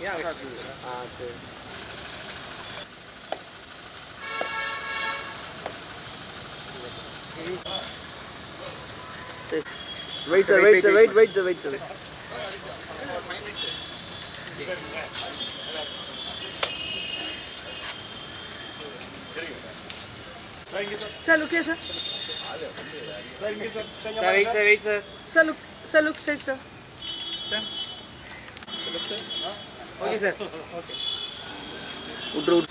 சரி. Wait sir, wait sir, wait sir. Sir, look here, sir. Wait, sir. Sir, look straight, sir. Look, sir. Okay, sir. Okay. Wood.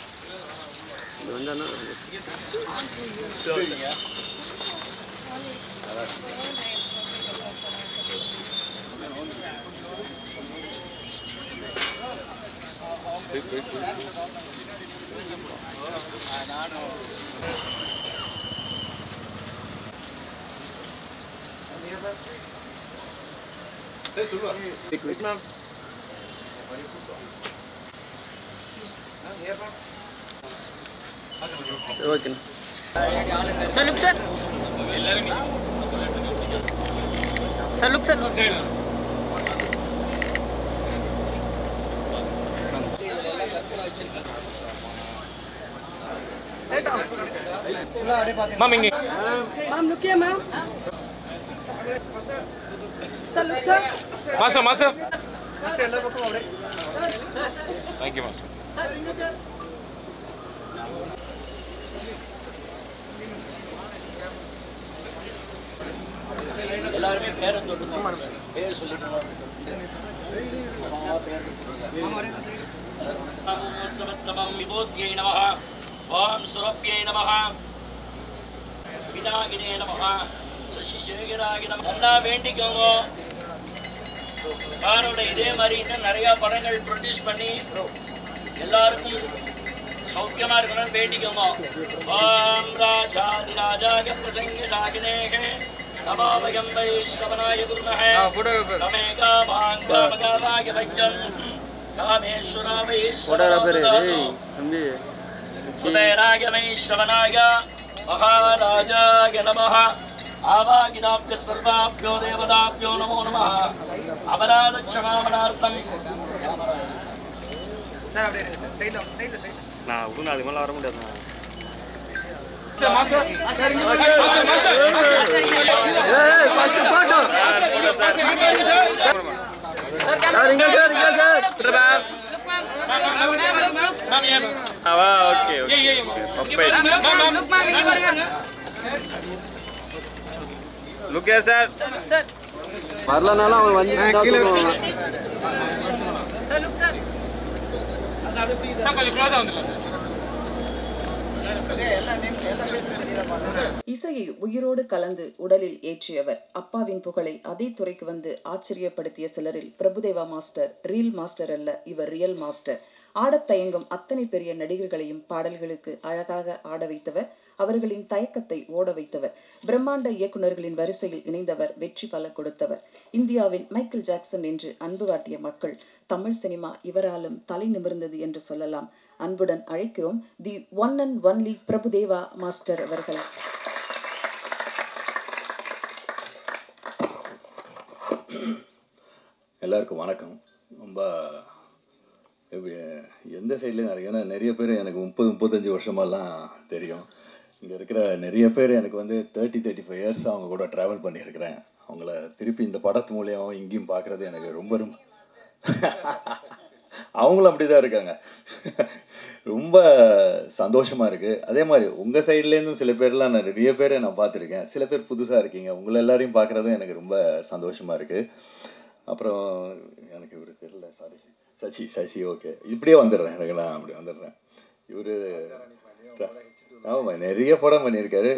Quick, ma'am. Okay. Sir, look, sir. Sir, look, sir. Ma'am, look here, ma'am. Sir, look, sir. Master. Thank you, master. எல்லாருமே பேரை தொட்டுங்க பேர் சொல்லிட்டு சமத்தமம் விபோத்யை நமஹ ஓம் சுரப்யை நமஹ விநாயகனே நமஹ சசிசேகராய நமஹ நல்லா வேண்டிக்கோங்க சாரோட இதே மாதிரி இன்னும் நிறைய படங்கள் ப்ரொடியூஸ் பண்ணி எல்லாருக்கும் சௌக்கியமா இருக்கணும்னு வேண்டிக்கோங்க ஓம் ராஜாதிராஜாய பிரசங்கராகினேகே नमामयं वैश्रवणाय गुरुमहे समेका भांगामगावाय वज्जं कामेश्वरा वैश्रवणाय कुबेराय वैश्रवणाय महाराजाय नमः आवागिनाभ्य सर्वाभ्यो देवताभ्यो नमो नमः अपराधक्षमापणार्थं நான் உடனே அது மேலே வர முடியாது Master. Look here, sir. வரலனால அவன் வந்து சார் லுக் சார் கொஞ்சம் க்ளோஸா வந்துடலாம் இசையை உயிரோடு கலந்து உடலில் ஏற்றியவர். அப்பாவின் புகழை அதே துறைக்கு வந்து ஆச்சரியப்படுத்திய சிலரில் பிரபுதேவா மாஸ்டர் ரீல் மாஸ்டர் அல்ல, இவர் ரியல் மாஸ்டர். ஆடத் தயங்கும் அத்தனை பெரிய நடிகர்களையும் பாடல்களுக்கு அழகாக ஆட வைத்தவர். அவர்களின் தயக்கத்தை ஓட வைத்தவர். பிரம்மாண்ட இயக்குநர்களின் வரிசையில் இணைந்தவர். வெற்றி பல கொடுத்தவர். இந்தியாவின் மைக்கேல் ஜாக்சன் என்று அன்பு காட்டிய மக்கள். தமிழ் சினிமா இவராலும் தலை நிமிர்ந்தது என்று சொல்லலாம். அன்புடன் அழைக்கிறோம் the one and only Prabhudeva master அவர்களை. எல்லாருக்கும் வணக்கம். ரொம்ப எந்த சைட்லேயும் ஏன்னா நிறைய பேர் எனக்கு 30-35 வருஷமாலாம் தெரியும். இங்கே இருக்கிற நிறைய பேர் எனக்கு வந்து 30-35 இயர்ஸ் அவங்க கூட ட்ராவல் பண்ணியிருக்கிறேன். அவங்கள திருப்பி இந்த படத்து மூலியம் இங்கேயும் பார்க்குறது எனக்கு ரொம்ப அவங்களும் அப்படி தான் இருக்காங்க. ரொம்ப சந்தோஷமாக இருக்குது. அதே மாதிரி உங்கள் சைட்லேருந்தும் சில பேர்லாம் நான் நிறைய பேரை நான் பார்த்துருக்கேன். சில பேர் புதுசாக இருக்கீங்க. உங்களை எல்லாரையும் பார்க்குறதும் எனக்கு ரொம்ப சந்தோஷமாக இருக்குது. அப்புறம் எனக்கு இவர் தெரியல, சாரி, சசி ஓகே, இப்படியே வந்துடுறேன், எனக்கு நான் அப்படி வந்துடுறேன். இவர் ஆமாம் நிறைய படம் பண்ணியிருக்காரு.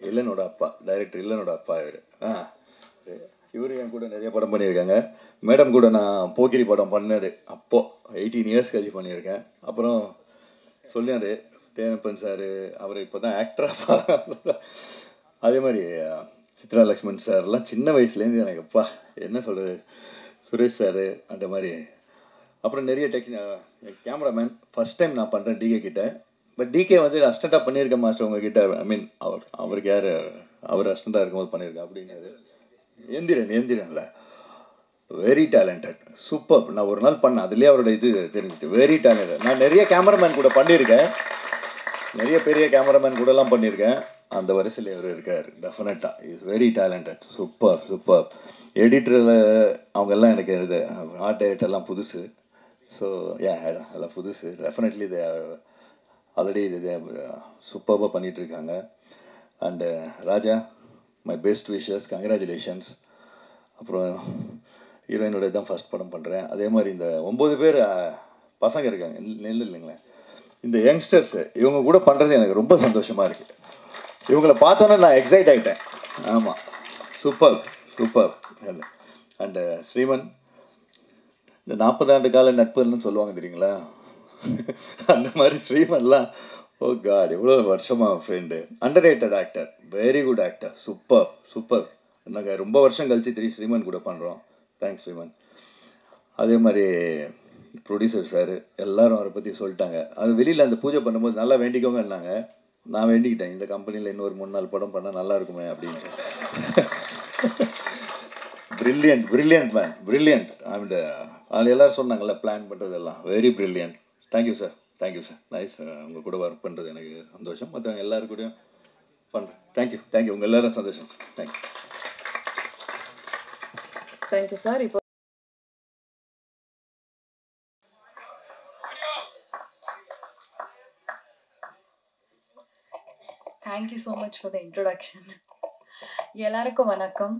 இல்லனோட அப்பா டைரக்டர், இல்லனோட அப்பா இவர் என் கூட நிறைய படம் பண்ணியிருக்காங்க. மேடம் கூட நான் போக்கிரி படம் பண்ணது அப்போது 18 இயர்ஸ் கழிச்சு பண்ணியிருக்கேன். அப்புறம் சொன்னார் தேனப்பன் சார், அவர் இப்போ தான் ஆக்டராக. அதே மாதிரி சித்ரா லக்ஷ்மண் சார்லாம் சின்ன வயசுலேருந்து எனக்கு அப்பா என்ன சொல்கிறது, சுரேஷ் சார் அந்த மாதிரி. அப்புறம் நிறைய கேமராமேன் ஃபஸ்ட் டைம் நான் பண்ணுறேன் டிகே கிட்ட. பட் டிகே வந்து அஸ்டண்ட்டாக பண்ணியிருக்கேன் மாஸ்டர் உங்ககிட்ட. ஐ மீன் அவருக்கு யார், அவர் அஸ்டண்ட்டாக இருக்கும்போது பண்ணியிருக்கேன் அப்படின்னாரு. எந்திரன்ல வெரி டேலண்டட், சூப்பர். நான் ஒரு நாள் பண்ணேன், அதுலேயே அவரோட இது தெரிஞ்சிச்சு. Very talented. நான் நிறைய கேமராமேன் கூட பண்ணியிருக்கேன், நிறைய பெரிய கேமராமேன் கூடலாம் பண்ணியிருக்கேன். அந்த வரிசையில் இவர் இருக்கார். டெஃபினட்டாக is very talented. Super super. எடிட்டரில் அவங்கெல்லாம் எனக்கு இது ஆர்ட் டைரக்டர்லாம் புதுசு. ஸோ அதெல்லாம் புதுசு. டெஃபினெட்லி இது ஆல்ரெடி இது சூப்பராக பண்ணிகிட்ருக்காங்க. And Raja, my best wishes, congratulations. அப்புறம் ஹீரோயினோட தான் ஃபஸ்ட் படம் பண்ணுறேன். அதே மாதிரி இந்த 9 பேர் பசங்க இருக்காங்க, நெல் இல்லைங்களேன், இந்த யங்ஸ்டர்ஸு இவங்க கூட பண்ணுறது எனக்கு ரொம்ப சந்தோஷமாக இருக்குது. இவங்களை பார்த்தோன்னே நான் எக்ஸைட் ஆகிட்டேன். ஆமாம், சூப்பர் சூப்பர். அண்டு ஸ்ரீமன், இந்த 40 ஆண்டு கால நட்புன்னு சொல்லுவாங்க தெரியுங்களா, அந்த மாதிரி ஸ்ரீமன்லாம் ஓ காட் எவ்வளோ வருஷமாக friend. Under rated actor, very good actor, super super. நாங்கள் ரொம்ப வருஷம் கழிச்சு ஸ்ரீமன் கூட பண்ணுறோம். தேங்க்ஸ் ஸ்ரீமன். அதே மாதிரி ப்ரொடியூசர் சார் எல்லோரும் அவரை பற்றி சொல்லிட்டாங்க. அது வெளியில் அந்த பூஜை பண்ணும்போது நல்லா வேண்டிக்கோங்கன்னாங்க. நான் வேண்டிக்கிட்டேன், இந்த கம்பெனியில் இன்னொரு 3-4 படம் பண்ணால் நல்லா இருக்குமே அப்படின்ட்டு. Brilliant brilliant man, brilliant. And அது எல்லோரும் சொன்னாங்கல்ல பிளான் பண்ணுறதெல்லாம் very brilliant. Thank you sir, thank you sir. Nice, உங்கள் கூட ஒர்க் பண்ணுறது எனக்கு சந்தோஷம். மற்றவங்க எல்லோரும் கூடயும் பண்ணுறேன். தேங்க்யூ தேங்க்யூ, உங்கள் எல்லோரும் சந்தோஷம். Thank you thank you sir. இப்போ Thank you so much for the introduction. எல்லாருக்கும் வணக்கம்.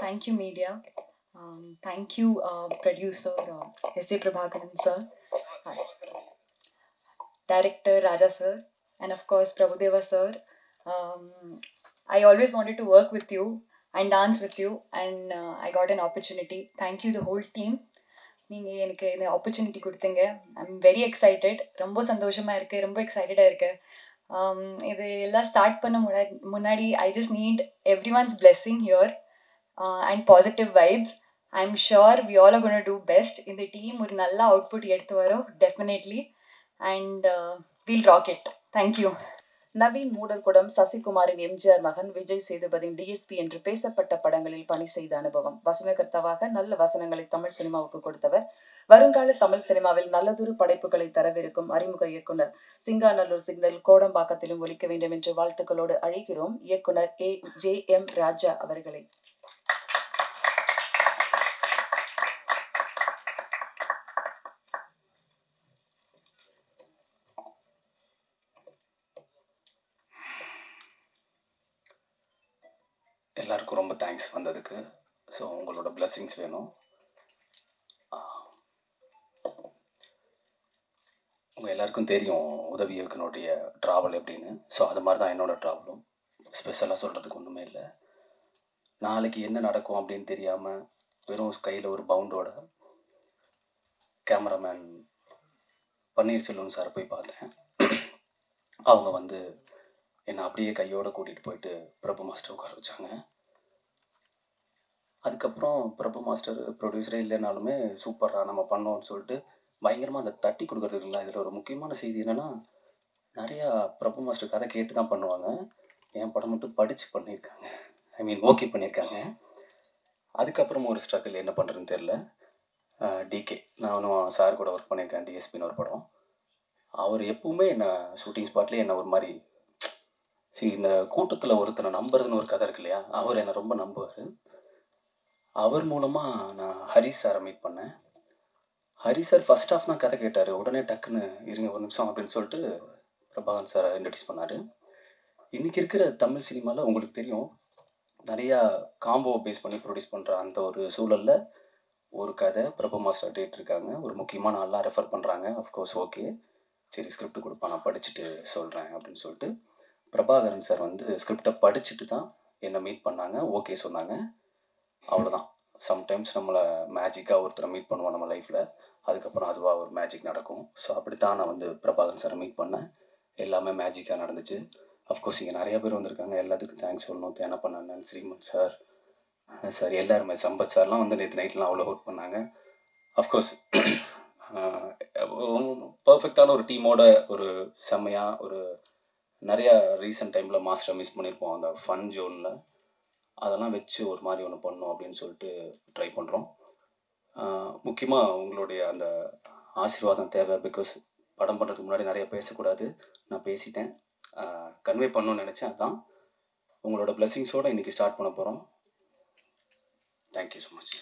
Thank you media. Thank you producer S.J. Prabhakaran sir, director Raja sir, and of course Prabhudeva sir. I always wanted to work with you and dance with you, and I got an opportunity. Thank you the whole team. நீங்கள் எனக்கு இந்த opportunity கொடுத்தீங்க. I'm very excited. ரொம்ப சந்தோஷமாக இருக்குது, ரொம்ப எக்ஸைட்டடாக இருக்குது. இது எல்லாம் ஸ்டார்ட் பண்ண முன்னாடி I just need everyone's blessing here and positive vibes. I am sure we all are gonna do best. இந்த டீம் ஒரு நல்ல அவுட்புட் எடுத்து வரும் definitely, and will rock it. Thank you. Naveen Moodar Koodam சசிகுமாரின் எம்ஜிஆர் மகன், விஜய் சேதுபதியின் டிஎஸ்பி என்று பேசப்பட்ட படங்களில் பணி செய்த அனுபவம். வசனகர்த்தாவாக நல்ல வசனங்களை தமிழ் சினிமாவுக்கு கொடுத்தவர். வருங்கால தமிழ் சினிமாவில் நல்லதொரு படைப்புகளை தரவிருக்கும் அறிமுக இயக்குனர். சிங்காநல்லூர் சிக்னல் கோடம்பாக்கத்திலும் ஒலிக்க வேண்டும் என்று வாழ்த்துக்களோடு அழைக்கிறோம் இயக்குனர் JM ராஜா அவர்களை. எல்லாருக்கும் ரொம்ப தேங்க்ஸ் வந்ததுக்கு. ஸோ உங்களோட பிளெஸ்ஸிங்ஸ் வேணும். உங்கள் எல்லாருக்கும் தெரியும் உதவி இயக்குனருடைய ட்ராவல் எப்படின்னு. ஸோ அது மாதிரி தான் என்னோடய ட்ராவலும். ஸ்பெஷலாக சொல்கிறதுக்கு ஒன்றுமே இல்லை. நாளைக்கு என்ன நடக்கும் அப்படின்னு தெரியாமல் வெறும் கையில் ஒரு பவுண்டோட கேமராமேன் பன்னீர்செல்வம் சாரை போய் பார்த்தேன். அவங்க வந்து என்னை அப்படியே கையோடு கூட்டிகிட்டு போயிட்டு பிரபு மாஸ்டர் உட்கார வச்சாங்க. அதுக்கப்புறம் பிரபு மாஸ்டர் ப்ரொடியூசரே இல்லைனாலுமே சூப்பராக நம்ம பண்ணோம்னு சொல்லிட்டு பயங்கரமாக அந்த தட்டி கொடுக்குறதுக்குங்களா. இதில் ஒரு முக்கியமான செய்தி என்னென்னா, நிறையா பிரபு மாஸ்டர் கதை கேட்டு தான் பண்ணுவாங்க. என் படம் மட்டும் படித்து பண்ணியிருக்காங்க. ஐ மீன் ஓகே பண்ணியிருக்காங்க. அதுக்கப்புறம் ஒரு ஸ்ட்ரகிள் என்ன பண்ணுறதுன்னு தெரில. டிகே, நானும் சார் கூட ஒர்க் பண்ணியிருக்கேன். டிஎஸ்பின்னு ஒரு படம். அவர் எப்பவுமே என்னை ஷூட்டிங் ஸ்பாட்லேயே என்னை ஒரு மாதிரி இந்த கூட்டத்தில் ஒருத்தனை நம்புறதுன்னு ஒரு கதை இருக்கு இல்லையா, அவர் என்னை ரொம்ப நம்புவார். அவர் மூலமாக நான் ஹரிஷ் சாரை மீட் பண்ணேன். ஹரிஷ் சார் ஃபஸ்ட் ஆஃப் தான் கதை கேட்டார். உடனே டக்குன்னு இருங்க ஒரு நிமிஷம் அப்படின்னு சொல்லிட்டு பிரபாகரன் சாரை இன்ட்ரடியூஸ் பண்ணார். இன்றைக்கி இருக்கிற தமிழ் சினிமாவில் உங்களுக்கு தெரியும், நிறையா காம்போ பேஸ் பண்ணி ப்ரொடியூஸ் பண்ணுற அந்த ஒரு சூழலில் ஒரு கதை பிரபு மாஸ்டர் கேட்டிருக்காங்க. ஒரு முக்கியமான ஆள்லாம் ரெஃபர் பண்ணுறாங்க. அஃப்கோர்ஸ் ஓகே, சரி ஸ்கிரிப்ட் கொடுப்பா, நான் படிச்சுட்டு சொல்கிறேன் அப்படின்னு சொல்லிட்டு பிரபாகரன் சார் வந்து ஸ்கிரிப்டை படிச்சுட்டு தான் என்னை மீட் பண்ணாங்க. ஓகே சொன்னாங்க. அவ்வளோதான். சம்டைம்ஸ் நம்மளை மேஜிக்காக ஒருத்தரை மீட் பண்ணுவோம் நம்ம லைஃப்பில், அதுக்கப்புறம் அதுவாக ஒரு மேஜிக் நடக்கும். ஸோ அப்படி தான் நான் வந்து பிரபாகரன் சாரை மீட் பண்ணேன். எல்லாமே மேஜிக்காக நடந்துச்சு. அஃப்கோர்ஸ் இங்கே நிறைய பேர் வந்திருக்காங்க, எல்லாத்துக்கும் தேங்க்ஸ் சொல்லணும். தேனப்பன் அண்ணன், ஸ்ரீமன் சார், சார் எல்லாருமே, சம்பத் சார்லாம் வந்து நேற்று நைட்லாம் அவ்வளோ ஒர்க் பண்ணாங்க. அஃப்கோர்ஸ் பர்ஃபெக்டான ஒரு டீமோட ஒரு செம்மையாக ஒரு நிறையா ரீசன்ட் டைமில் மாஸ்டரை மிஸ் பண்ணியிருப்போம் அந்த ஃபன் ஜோனில். அதெல்லாம் வச்சு ஒரு மாதிரி ஒன்று பண்ணோம் அப்படின்னு சொல்லிட்டு ட்ரை பண்ணுறோம். முக்கியமாக உங்களுடைய அந்த ஆசீர்வாதம் தேவை. பிகாஸ் படம் பண்ணுறதுக்கு முன்னாடி நிறைய பேசக்கூடாது, நான் பேசிட்டேன். கன்வே பண்ணணும்னு நினச்சேன். அதான் உங்களோட பிளெஸிங்ஸோடு இன்றைக்கி ஸ்டார்ட் பண்ண போகிறோம். Thank you so much.